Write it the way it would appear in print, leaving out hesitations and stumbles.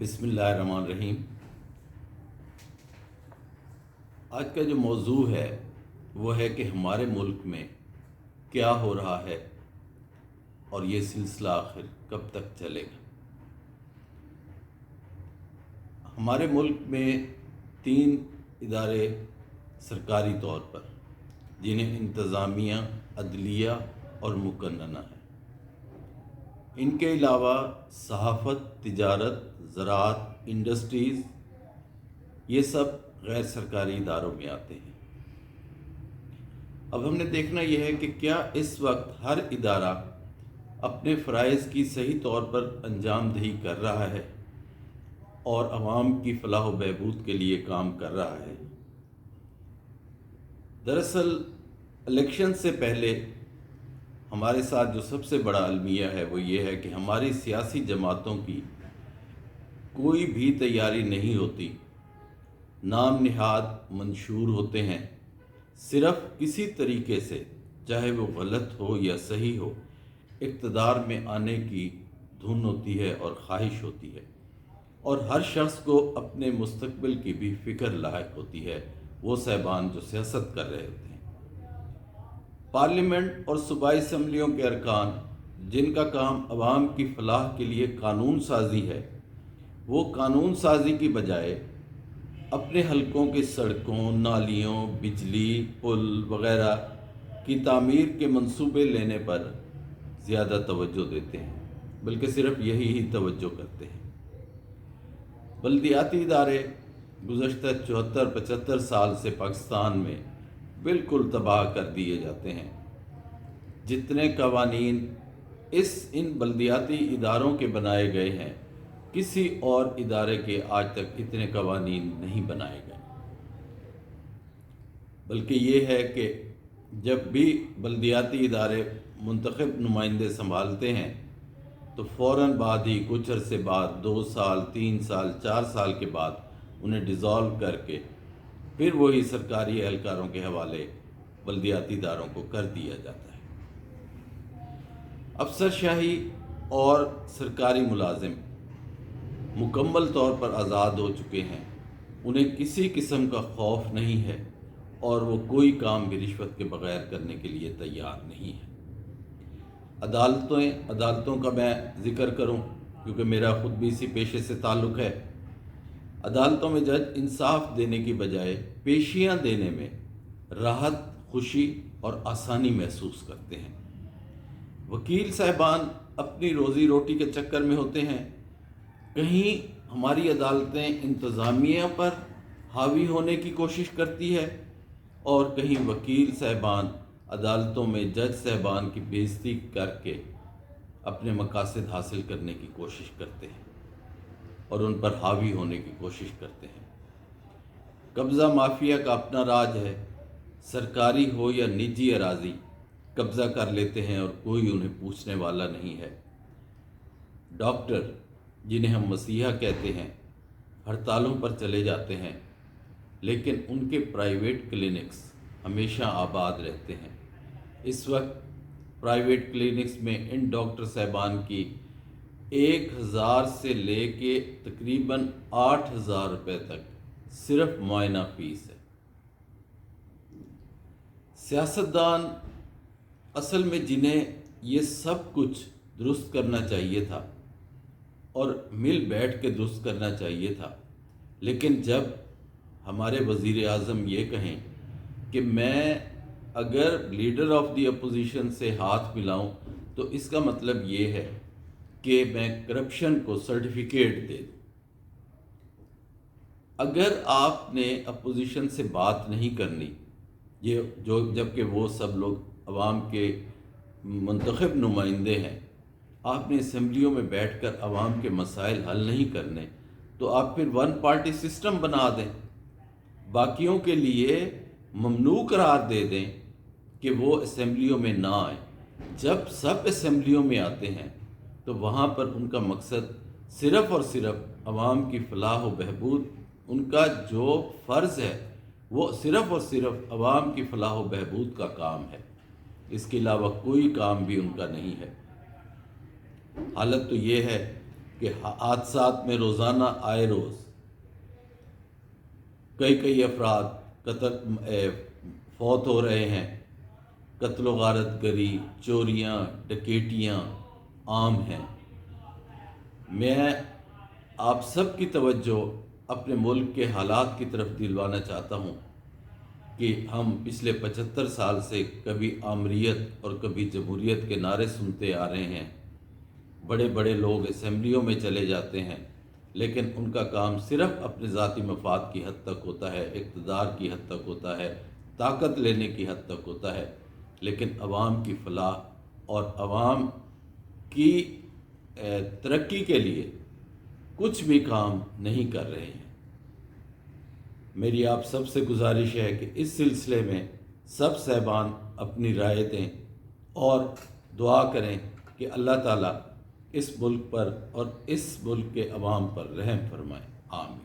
بسم اللہ الرحمن الرحیم۔ آج کا جو موضوع ہے وہ ہے کہ ہمارے ملک میں کیا ہو رہا ہے اور یہ سلسلہ آخر کب تک چلے گا۔ ہمارے ملک میں 3 ادارے سرکاری طور پر جنہیں انتظامیہ، عدلیہ اور مقننہ ہے، ان کے علاوہ صحافت، تجارت، زراعت، انڈسٹریز، یہ سب غیر سرکاری اداروں میں آتے ہیں۔ اب ہم نے دیکھنا یہ ہے کہ کیا اس وقت ہر ادارہ اپنے فرائض کی صحیح طور پر انجام دہی کر رہا ہے اور عوام کی فلاح و بہبود کے لیے کام کر رہا ہے۔ دراصل الیکشن سے پہلے ہمارے ساتھ جو سب سے بڑا المیہ ہے وہ یہ ہے کہ ہماری سیاسی جماعتوں کی کوئی بھی تیاری نہیں ہوتی، نام نہاد منشور ہوتے ہیں، صرف کسی طریقے سے، چاہے وہ غلط ہو یا صحیح ہو، اقتدار میں آنے کی دھن ہوتی ہے اور خواہش ہوتی ہے، اور ہر شخص کو اپنے مستقبل کی بھی فکر لاحق ہوتی ہے، وہ صاحبان جو سیاست کر رہے ہوتے ہیں۔ پارلیمنٹ اور صوبائی اسمبلیوں کے ارکان جن کا کام عوام کی فلاح کے لیے قانون سازی ہے، وہ قانون سازی کی بجائے اپنے حلقوں کے سڑکوں، نالیوں، بجلی، پل وغیرہ کی تعمیر کے منصوبے لینے پر زیادہ توجہ دیتے ہیں، بلکہ صرف یہی ہی توجہ کرتے ہیں۔ بلدیاتی ادارے گزشتہ 74-75 سال سے پاکستان میں بالکل تباہ کر دیے جاتے ہیں۔ جتنے قوانین ان بلدیاتی اداروں کے بنائے گئے ہیں، کسی اور ادارے کے آج تک اتنے قوانین نہیں بنائے گئے، بلکہ یہ ہے کہ جب بھی بلدیاتی ادارے منتخب نمائندے سنبھالتے ہیں تو فوراً بعد ہی کچھ عرصے بعد 2 سال، 3 سال، 4 سال کے بعد انہیں ڈیزالو کر کے پھر وہی سرکاری اہلکاروں کے حوالے بلدیاتی اداروں کو کر دیا جاتا ہے۔ افسر شاہی اور سرکاری ملازم مکمل طور پر آزاد ہو چکے ہیں، انہیں کسی قسم کا خوف نہیں ہے اور وہ کوئی کام بھی رشوت کے بغیر کرنے کے لیے تیار نہیں ہے۔ عدالتوں کا میں ذکر کروں کیونکہ میرا خود بھی اسی پیشے سے تعلق ہے۔ عدالتوں میں جج انصاف دینے کی بجائے پیشیاں دینے میں راحت، خوشی اور آسانی محسوس کرتے ہیں۔ وکیل صاحبان اپنی روزی روٹی کے چکر میں ہوتے ہیں، کہیں ہماری عدالتیں انتظامیہ پر حاوی ہونے کی کوشش کرتی ہے اور کہیں وکیل صاحبان عدالتوں میں جج صاحبان کی بے عزتی کر کے اپنے مقاصد حاصل کرنے کی کوشش کرتے ہیں اور ان پر حاوی ہونے کی کوشش کرتے ہیں۔ قبضہ مافیا کا اپنا راج ہے، سرکاری ہو یا نجی اراضی قبضہ کر لیتے ہیں اور کوئی انہیں پوچھنے والا نہیں ہے۔ ڈاکٹر جنہیں ہم مسیحا کہتے ہیں ہڑتالوں پر چلے جاتے ہیں، لیکن ان کے پرائیویٹ کلینکس ہمیشہ آباد رہتے ہیں۔ اس وقت پرائیویٹ کلینکس میں ان ڈاکٹر صاحبان کی 1000 سے لے کے تقریباً 8000 روپے تک صرف معائنہ فیس ہے۔ سیاستدان اصل میں جنہیں یہ سب کچھ درست کرنا چاہیے تھا اور مل بیٹھ کے درست کرنا چاہیے تھا، لیکن جب ہمارے وزیر اعظم یہ کہیں کہ میں اگر لیڈر آف دی اپوزیشن سے ہاتھ ملاؤں تو اس کا مطلب یہ ہے کہ میں کرپشن کو سرٹیفکیٹ دے دوں۔ اگر آپ نے اپوزیشن سے بات نہیں کرنی، جبکہ وہ سب لوگ عوام کے منتخب نمائندے ہیں، آپ نے اسمبلیوں میں بیٹھ کر عوام کے مسائل حل نہیں کرنے، تو آپ پھر 1 پارٹی سسٹم بنا دیں، باقیوں کے لیے ممنوع قرار دے دیں کہ وہ اسمبلیوں میں نہ آئیں۔ جب سب اسمبلیوں میں آتے ہیں تو وہاں پر ان کا مقصد صرف اور صرف عوام کی فلاح و بہبود، ان کا جو فرض ہے وہ صرف اور صرف عوام کی فلاح و بہبود کا کام ہے، اس کے علاوہ کوئی کام بھی ان کا نہیں ہے۔ حالت تو یہ ہے کہ حادثات میں روزانہ آئے روز کئی افراد فوت ہو رہے ہیں، قتل و غارت گری، چوریاں، ڈکیٹیاں عام ہیں۔ میں آپ سب کی توجہ اپنے ملک کے حالات کی طرف دلوانا چاہتا ہوں کہ ہم پچھلے 75 سال سے کبھی آمریت اور کبھی جمہوریت کے نعرے سنتے آ رہے ہیں۔ بڑے بڑے لوگ اسمبلیوں میں چلے جاتے ہیں، لیکن ان کا کام صرف اپنے ذاتی مفاد کی حد تک ہوتا ہے، اقتدار کی حد تک ہوتا ہے، طاقت لینے کی حد تک ہوتا ہے، لیکن عوام کی فلاح اور عوام کی ترقی کے لیے کچھ بھی کام نہیں کر رہے ہیں۔ میری آپ سب سے گزارش ہے کہ اس سلسلے میں سب صاحبان اپنی رائے دیں اور دعا کریں کہ اللہ تعالیٰ اس ملک پر اور اس ملک کے عوام پر رحم فرمائے۔ آمین۔